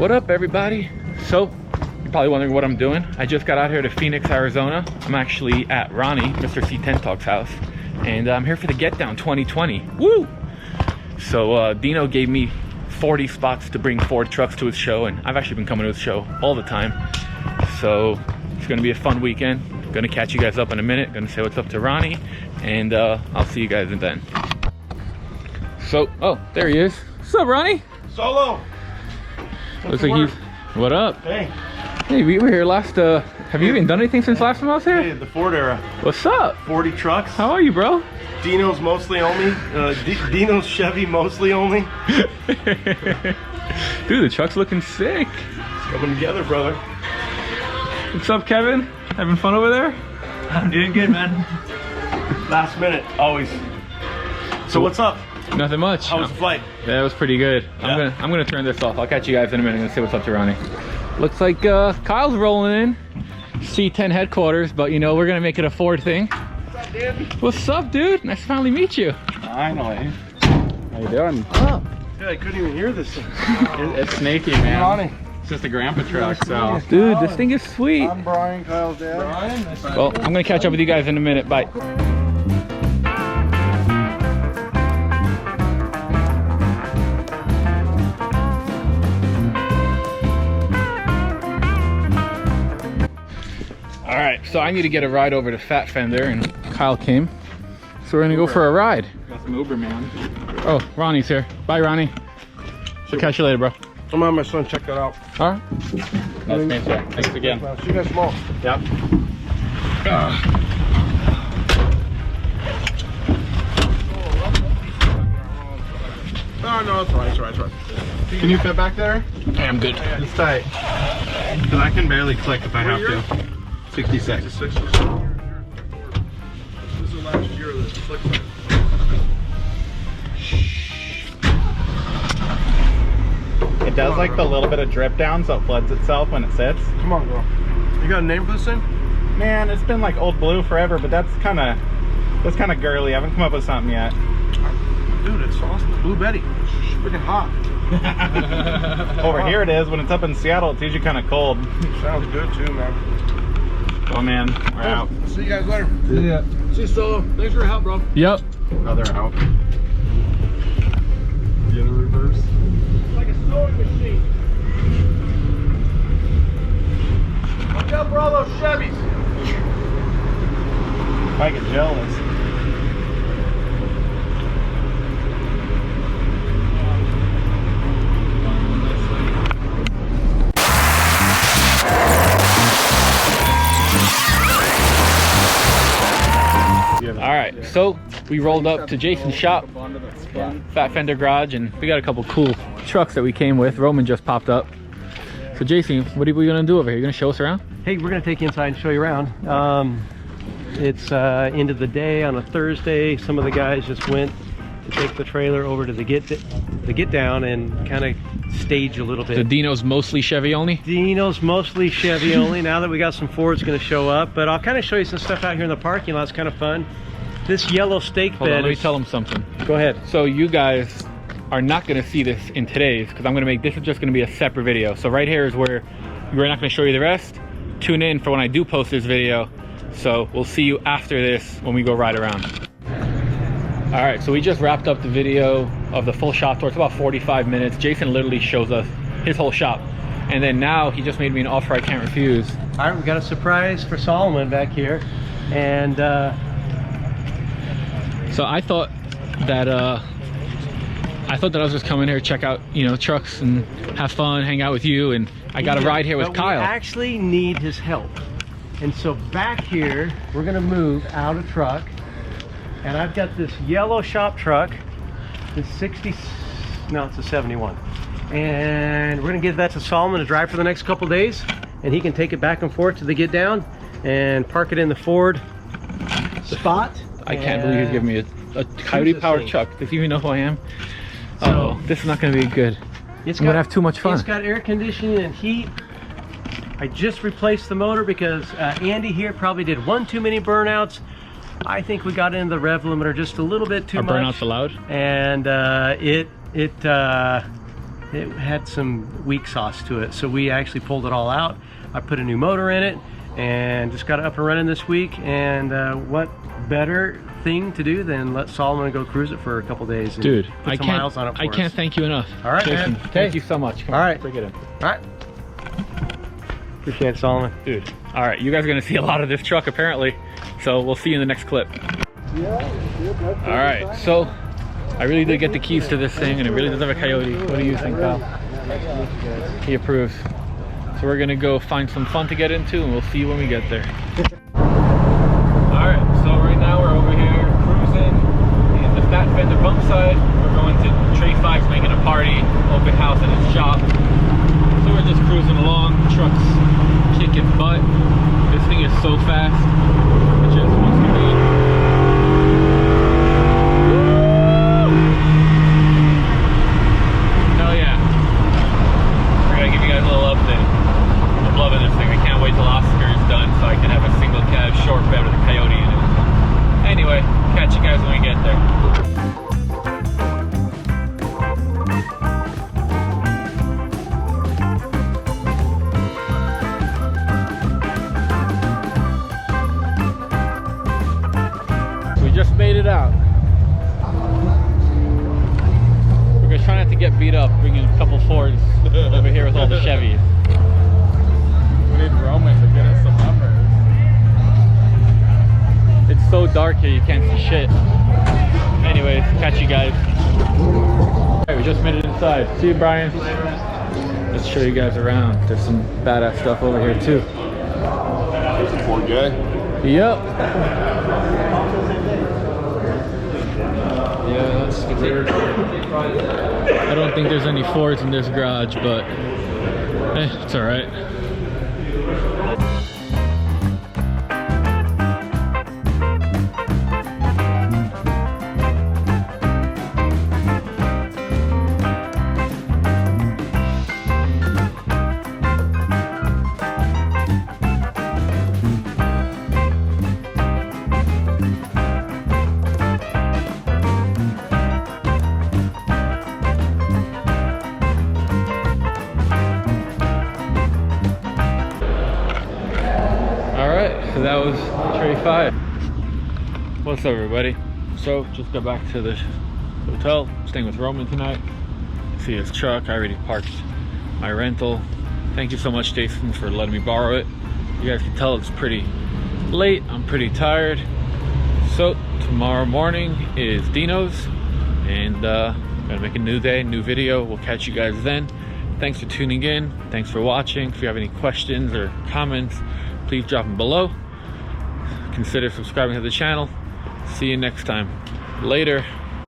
What up, everybody? So, you're probably wondering what I'm doing. I just got out here to Pheonix, Arizona. I'm actually at Ronnie, Mr. C10 Talk's house, and I'm here for the Get Down 2020. Woo! So Dino gave me 40 spots to bring Ford trucks to his show, and I've actually been coming to his show all the time. So it's gonna be a fun weekend. Gonna catch you guys up in a minute. Gonna say what's up to Ronnie, and I'll see you guys then. So, oh, there he is. What's up, Ronnie? Solo. Looks like he's. What up? Hey. Hey, we were here last. Have you even done anything since last time I was here? Hey, the Ford era. What's up? 40 trucks. How are you, bro? Dino's mostly only. Dino's Chevy mostly only. Dude, the truck's looking sick. It's coming together, brother. What's up, Kevin? Having fun over there? I'm doing good, man. Last minute, always. So what's up? Nothing much. How was the flight? Yeah, it was pretty good. Yeah. I'm gonna turn this off. I'll catch you guys in a minute. I'm gonna say what's up to Ronnie. Looks like Kyle's rolling in. C10 headquarters, but you know, we're gonna make it a Ford thing. What's up, dude? What's up, dude? Nice to finally meet you. Finally. How you doing? Oh. Yeah, I couldn't even hear this thing. It's snaky, man. Ronnie. It's just a grandpa truck, so. Dude, this thing is sweet. I'm Brian, Kyle's dad. Brian? Well, I'm gonna catch up with you guys in a minute. Bye. All right, so I need to get a ride over to Fat Fender, and Kyle came, so we're gonna go for a ride. Got some Uber, man. Oh, Ronnie's here. Bye, Ronnie. We'll catch you later, bro. I'm on my son, check that out. All right. Nice to meet you. Thanks again. Well, see you guys tomorrow. Yep. Oh, no, it's right, it's right, it's right. Can you fit back there? Hey, I'm good. It's tight. Because I can barely click if I have to. 66. This is the last year of this. Slick side. It does like the little bit of drip down, so it floods itself when it sits. Come on, girl. You got a name for this thing? Man, it's been like Old Blue forever, but that's kind of girly. I haven't come up with something yet. Dude, it's awesome. Blue Betty. She's freaking hot. Over here it is. When it's up in Seattle, it's usually kind of cold. Sounds good too, man. Oh man, we're out. See you guys later. Yeah. See you, Solo. Thanks for your help, bro. Yep. Oh, they're out. Get a reverse. It's like a sewing machine. Watch out for all those Chevys. I get jealous. All right, so we rolled up to Jason's shop, Fat Fender Garage, and we got a couple cool trucks that we came with. Roman just popped up. So Jason, what are we gonna do over here? You gonna show us around? Hey, we're gonna take you inside and show you around. It's end of the day on a Thursday. Some of the guys just went to take the trailer over to the get down and kind of stage a little bit. So Dino's mostly Chevy only? Dino's mostly Chevy only. Now that we got some Fords gonna show up, but I'll kind of show you some stuff out here in the parking lot. It's kind of fun. This yellow stake Hold bed. on, let me tell them something. Go ahead. So you guys are not gonna see this in today's, because I'm gonna make this is just gonna be a separate video. So right here is where we're not gonna show you the rest. Tune in for when I do post this video. So we'll see you after this when we go ride around. All right, so we just wrapped up the video of the full shop tour. It's about 45 minutes. Jason literally shows us his whole shop. And then now he just made me an offer I can't refuse. All right, we got a surprise for Solomon back here. And so I thought that I was just coming here to check out, you know, trucks and have fun, hang out with you, and I got a ride here with Kyle. We actually need his help. And so back here, we're gonna move out a truck. And I've got this yellow shop truck, this 60, no, it's a 71. And we're gonna give that to Solomon to drive for the next couple days. And he can take it back and forth to the get down and park it in the Ford spot. I can't believe he's giving me a Coyote powered truck. Does he even know who I am? So this is not gonna be good. I'm gonna have too much fun. It's got air conditioning and heat. I just replaced the motor because Andy here probably did one too many burnouts. I think we got into the rev limiter just a little bit too much. Are burnouts allowed? And it had some weak sauce to it. So we actually pulled it all out. I put a new motor in it and just got it up and running this week. And what better thing to do than let Solomon go cruise it for a couple days and Dude, put some miles on it for I can't us. thank you enough. All right, Jason, man. thank you so much. Come All on, right. bring it in. All right. Appreciate it, Solomon. Dude, all right, you guys are gonna see a lot of this truck apparently. So we'll see you in the next clip. All right, so I really did get the keys to this thing and it really does have a Coyote. What do you think, Kyle? He approves. So we're gonna go find some fun to get into and we'll see you when we get there. All right, so right now we're over here cruising in the Fat Fender bump side. We're going to Trey 5's making a party, open house in his shop. So we're just cruising along, truck's kicking butt. This thing is so fast, it just wants to be. Woo! Hell yeah. We're gonna give you guys a little update. I'm loving this thing. I can't wait till Oscar is done so I can have a single cab short bed with a Coyote in it. Anyway, catch you guys when we get there. Just made it out. We're gonna try not to get beat up, bringing a couple Fords over here with all the Chevys. We need Roman to get us some numbers. It's so dark here, you can't see shit. Anyways, catch you guys. Alright, we just made it inside. See you, Brian. Let's show you guys around. There's some badass stuff over here too. There's a Ford guy. Yep. Yeah, that's weird. I don't think there's any Fords in this garage, but it's alright. So that was Trey 5. What's up, everybody? So just got back to the hotel, staying with Roman tonight. See his truck. I already parked my rental. Thank you so much, Jason, for letting me borrow it. You guys can tell it's pretty late. I'm pretty tired. So tomorrow morning is Dino's, and I'm gonna make a new day, new video. We'll catch you guys then. Thanks for tuning in. Thanks for watching. If you have any questions or comments, please drop them below. Consider subscribing to the channel. See you next time. Later.